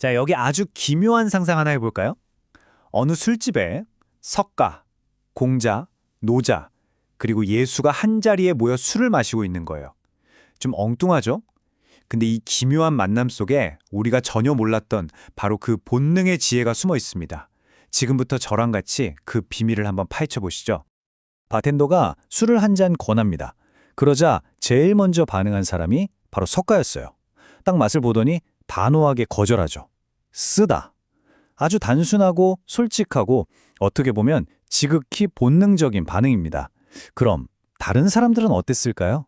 자, 여기 아주 기묘한 상상 하나 해볼까요? 어느 술집에 석가, 공자, 노자, 그리고 예수가 한자리에 모여 술을 마시고 있는 거예요. 좀 엉뚱하죠? 근데 이 기묘한 만남 속에 우리가 전혀 몰랐던 바로 그 본능의 지혜가 숨어 있습니다. 지금부터 저랑 같이 그 비밀을 한번 파헤쳐 보시죠. 바텐더가 술을 한 잔 권합니다. 그러자 제일 먼저 반응한 사람이 바로 석가였어요. 딱 맛을 보더니 단호하게 거절하죠. 쓰다. 아주 단순하고 솔직하고 어떻게 보면 지극히 본능적인 반응입니다. 그럼 다른 사람들은 어땠을까요?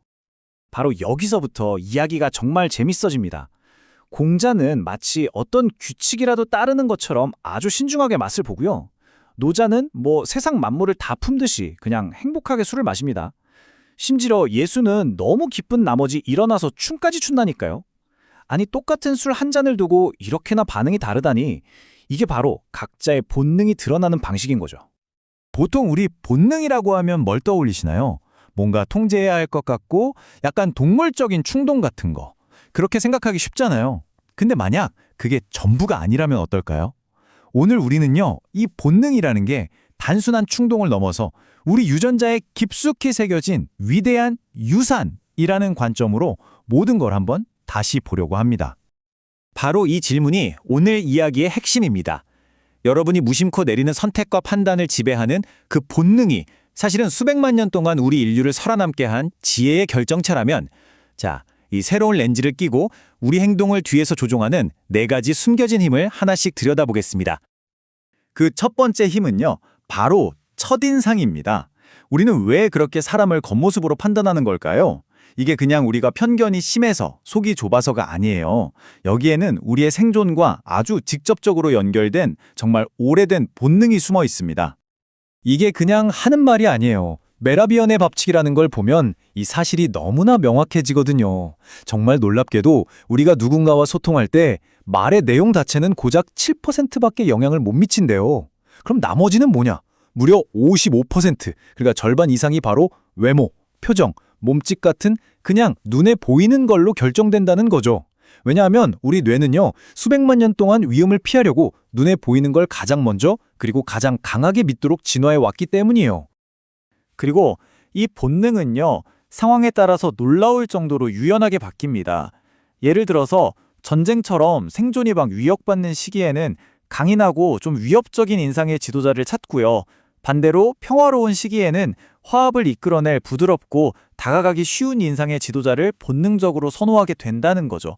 바로 여기서부터 이야기가 정말 재밌어집니다. 공자는 마치 어떤 규칙이라도 따르는 것처럼 아주 신중하게 맛을 보고요. 노자는 세상 만물을 다 품듯이 그냥 행복하게 술을 마십니다. 심지어 예수는 너무 기쁜 나머지 일어나서 춤까지 춘다니까요. 아니, 똑같은 술 한 잔을 두고 이렇게나 반응이 다르다니, 이게 바로 각자의 본능이 드러나는 방식인 거죠. 보통 우리 본능이라고 하면 뭘 떠올리시나요? 뭔가 통제해야 할 것 같고 약간 동물적인 충동 같은 거. 그렇게 생각하기 쉽잖아요. 근데 만약 그게 전부가 아니라면 어떨까요? 오늘 우리는요, 이 본능이라는 게 단순한 충동을 넘어서 우리 유전자에 깊숙이 새겨진 위대한 유산이라는 관점으로 모든 걸 한번 다시 보려고 합니다. 바로 이 질문이 오늘 이야기의 핵심입니다. 여러분이 무심코 내리는 선택과 판단을 지배하는 그 본능이 사실은 수백만 년 동안 우리 인류를 살아남게 한 지혜의 결정체라면, 자, 이 새로운 렌즈를 끼고 우리 행동을 뒤에서 조종하는 4가지 숨겨진 힘을 하나씩 들여다보겠습니다. 그 첫 번째 힘은요, 바로 첫인상입니다. 우리는 왜 그렇게 사람을 겉모습으로 판단하는 걸까요? 이게 그냥 우리가 편견이 심해서 속이 좁아서가 아니에요. 여기에는 우리의 생존과 아주 직접적으로 연결된 정말 오래된 본능이 숨어 있습니다. 이게 그냥 하는 말이 아니에요. 메라비언의 법칙이라는 걸 보면 이 사실이 너무나 명확해지거든요. 정말 놀랍게도 우리가 누군가와 소통할 때 말의 내용 자체는 고작 7%밖에 영향을 못 미친대요. 그럼 나머지는 뭐냐? 무려 55%, 그러니까 절반 이상이 바로 외모, 표정, 몸짓 같은 그냥 눈에 보이는 걸로 결정된다는 거죠. 왜냐하면 우리 뇌는요, 수백만 년 동안 위험을 피하려고 눈에 보이는 걸 가장 먼저 그리고 가장 강하게 믿도록 진화해 왔기 때문이에요. 그리고 이 본능은요, 상황에 따라서 놀라울 정도로 유연하게 바뀝니다. 예를 들어서 전쟁처럼 생존이 막 위협받는 시기에는 강인하고 좀 위협적인 인상의 지도자를 찾고요. 반대로 평화로운 시기에는 화합을 이끌어낼 부드럽고 다가가기 쉬운 인상의 지도자를 본능적으로 선호하게 된다는 거죠.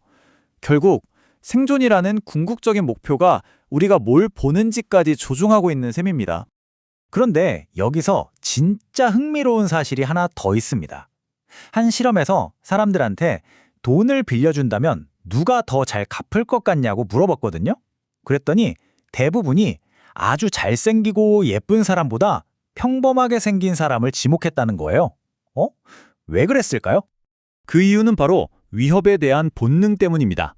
결국 생존이라는 궁극적인 목표가 우리가 뭘 보는지까지 조종하고 있는 셈입니다. 그런데 여기서 진짜 흥미로운 사실이 하나 더 있습니다. 한 실험에서 사람들한테 돈을 빌려준다면 누가 더 잘 갚을 것 같냐고 물어봤거든요. 그랬더니 대부분이 아주 잘생기고 예쁜 사람보다 평범하게 생긴 사람을 지목했다는 거예요. 왜 그랬을까요? 그 이유는 바로 위협에 대한 본능 때문입니다.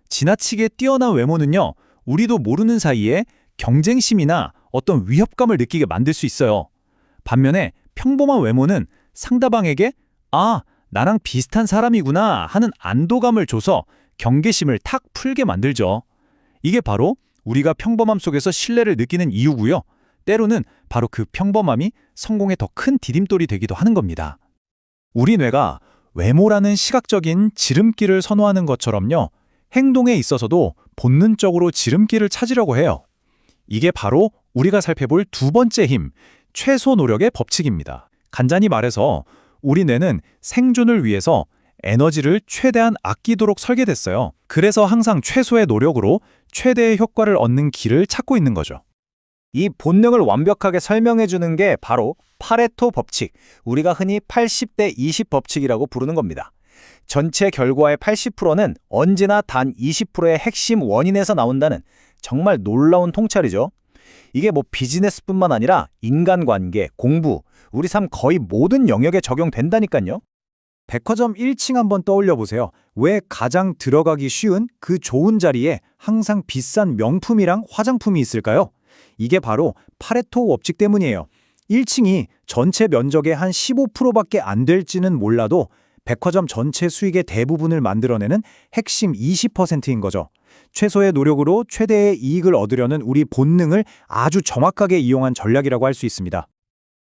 지나치게 뛰어난 외모는요, 우리도 모르는 사이에 경쟁심이나 어떤 위협감을 느끼게 만들 수 있어요. 반면에 평범한 외모는 상대방에게 나랑 비슷한 사람이구나 하는 안도감을 줘서 경계심을 탁 풀게 만들죠. 이게 바로 우리가 평범함 속에서 신뢰를 느끼는 이유고요. 때로는 바로 그 평범함이 성공의 더 큰 디딤돌이 되기도 하는 겁니다. 우리 뇌가 외모라는 시각적인 지름길을 선호하는 것처럼요, 행동에 있어서도 본능적으로 지름길을 찾으려고 해요. 이게 바로 우리가 살펴볼 두 번째 힘, 최소 노력의 법칙입니다. 간단히 말해서 우리 뇌는 생존을 위해서 에너지를 최대한 아끼도록 설계됐어요. 그래서 항상 최소의 노력으로 최대의 효과를 얻는 길을 찾고 있는 거죠. 이 본능을 완벽하게 설명해 주는 게 바로 파레토 법칙, 우리가 흔히 80대 20 법칙이라고 부르는 겁니다. 전체 결과의 80%는 언제나 단 20%의 핵심 원인에서 나온다는 정말 놀라운 통찰이죠. 이게 비즈니스뿐만 아니라 인간관계, 공부, 우리 삶 거의 모든 영역에 적용된다니까요. 백화점 1층 한번 떠올려 보세요. 왜 가장 들어가기 쉬운 그 좋은 자리에 항상 비싼 명품이랑 화장품이 있을까요? 이게 바로 파레토 법칙 때문이에요. 1층이 전체 면적의 한 15%밖에 안 될지는 몰라도 백화점 전체 수익의 대부분을 만들어내는 핵심 20%인 거죠. 최소의 노력으로 최대의 이익을 얻으려는 우리 본능을 아주 정확하게 이용한 전략이라고 할 수 있습니다.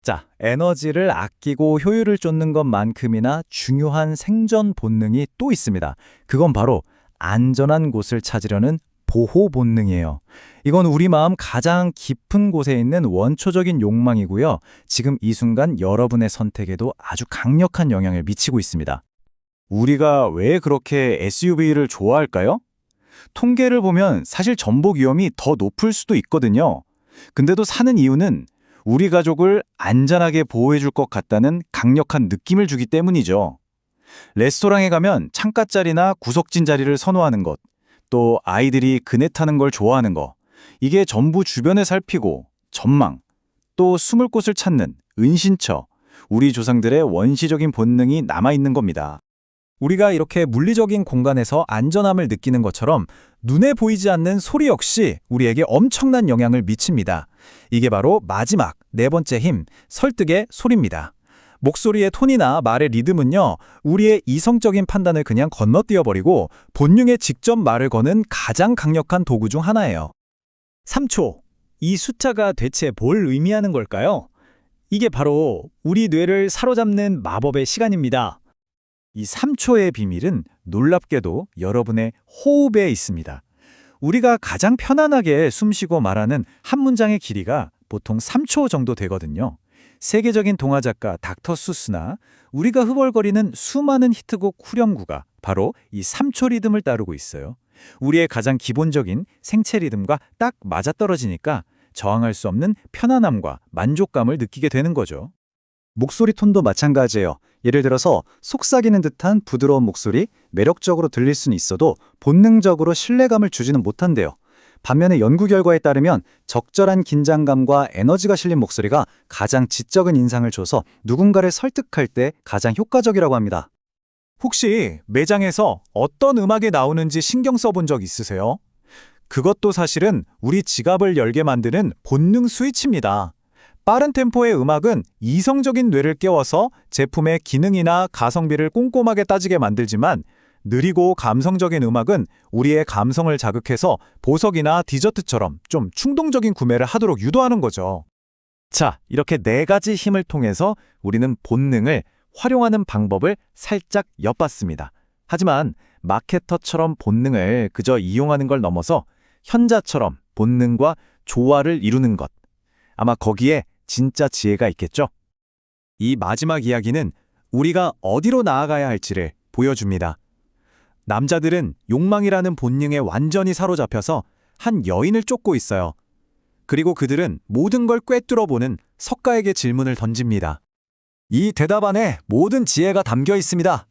자, 에너지를 아끼고 효율을 쫓는 것만큼이나 중요한 생존 본능이 또 있습니다. 그건 바로 안전한 곳을 찾으려는 보호 본능이에요. 이건 우리 마음 가장 깊은 곳에 있는 원초적인 욕망이고요. 지금 이 순간 여러분의 선택에도 아주 강력한 영향을 미치고 있습니다. 우리가 왜 그렇게 SUV를 좋아할까요? 통계를 보면 사실 전복 위험이 더 높을 수도 있거든요. 근데도 사는 이유는 우리 가족을 안전하게 보호해줄 것 같다는 강력한 느낌을 주기 때문이죠. 레스토랑에 가면 창가 자리나 구석진 자리를 선호하는 것, 또 아이들이 그네 타는 걸 좋아하는 거, 이게 전부 주변에 살피고 전망, 또 숨을 곳을 찾는 은신처, 우리 조상들의 원시적인 본능이 남아있는 겁니다. 우리가 이렇게 물리적인 공간에서 안전함을 느끼는 것처럼 눈에 보이지 않는 소리 역시 우리에게 엄청난 영향을 미칩니다. 이게 바로 마지막, 네 번째 힘, 설득의 소리입니다. 목소리의 톤이나 말의 리듬은요, 우리의 이성적인 판단을 그냥 건너뛰어버리고 본능에 직접 말을 거는 가장 강력한 도구 중 하나예요. 3초. 이 숫자가 대체 뭘 의미하는 걸까요? 이게 바로 우리 뇌를 사로잡는 마법의 시간입니다. 이 3초의 비밀은 놀랍게도 여러분의 호흡에 있습니다. 우리가 가장 편안하게 숨쉬고 말하는 한 문장의 길이가 보통 3초 정도 되거든요. 세계적인 동화 작가 닥터 수스나 우리가 흥얼거리는 수많은 히트곡 후렴구가 바로 이 3초 리듬을 따르고 있어요. 우리의 가장 기본적인 생체 리듬과 딱 맞아떨어지니까 저항할 수 없는 편안함과 만족감을 느끼게 되는 거죠. 목소리 톤도 마찬가지예요. 예를 들어서 속삭이는 듯한 부드러운 목소리, 매력적으로 들릴 수는 있어도 본능적으로 신뢰감을 주지는 못한대요. 반면에 연구 결과에 따르면 적절한 긴장감과 에너지가 실린 목소리가 가장 지적인 인상을 줘서 누군가를 설득할 때 가장 효과적이라고 합니다. 혹시 매장에서 어떤 음악이 나오는지 신경 써본 적 있으세요? 그것도 사실은 우리 지갑을 열게 만드는 본능 스위치입니다. 빠른 템포의 음악은 이성적인 뇌를 깨워서 제품의 기능이나 가성비를 꼼꼼하게 따지게 만들지만 느리고 감성적인 음악은 우리의 감성을 자극해서 보석이나 디저트처럼 좀 충동적인 구매를 하도록 유도하는 거죠. 자, 이렇게 네 가지 힘을 통해서 우리는 본능을 활용하는 방법을 살짝 엿봤습니다. 하지만 마케터처럼 본능을 그저 이용하는 걸 넘어서 현자처럼 본능과 조화를 이루는 것. 아마 거기에 진짜 지혜가 있겠죠? 이 마지막 이야기는 우리가 어디로 나아가야 할지를 보여줍니다. 남자들은 욕망이라는 본능에 완전히 사로잡혀서 한 여인을 쫓고 있어요. 그리고 그들은 모든 걸 꿰뚫어보는 석가에게 질문을 던집니다. 이 대답 안에 모든 지혜가 담겨 있습니다.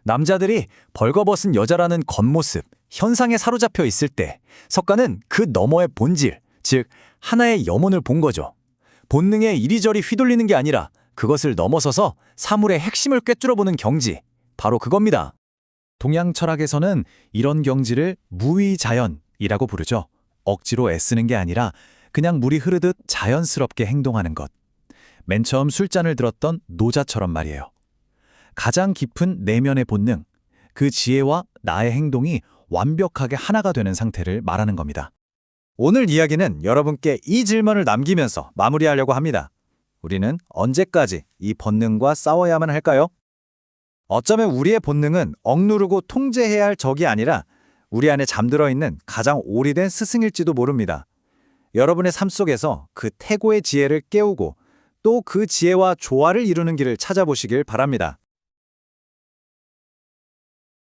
남자들이 벌거벗은 여자라는 겉모습, 현상에 사로잡혀 있을 때 석가는 그 너머의 본질, 즉 하나의 염원을 본 거죠. 본능에 이리저리 휘둘리는 게 아니라 그것을 넘어서서 사물의 핵심을 꿰뚫어보는 경지, 바로 그겁니다. 동양 철학에서는 이런 경지를 무위자연이라고 부르죠. 억지로 애쓰는 게 아니라 그냥 물이 흐르듯 자연스럽게 행동하는 것. 맨 처음 술잔을 들었던 노자처럼 말이에요. 가장 깊은 내면의 본능, 그 지혜와 나의 행동이 완벽하게 하나가 되는 상태를 말하는 겁니다. 오늘 이야기는 여러분께 이 질문을 남기면서 마무리하려고 합니다. 우리는 언제까지 이 본능과 싸워야만 할까요? 어쩌면 우리의 본능은 억누르고 통제해야 할 적이 아니라 우리 안에 잠들어 있는 가장 오래된 스승일지도 모릅니다. 여러분의 삶 속에서 그 태고의 지혜를 깨우고 또 그 지혜와 조화를 이루는 길을 찾아보시길 바랍니다.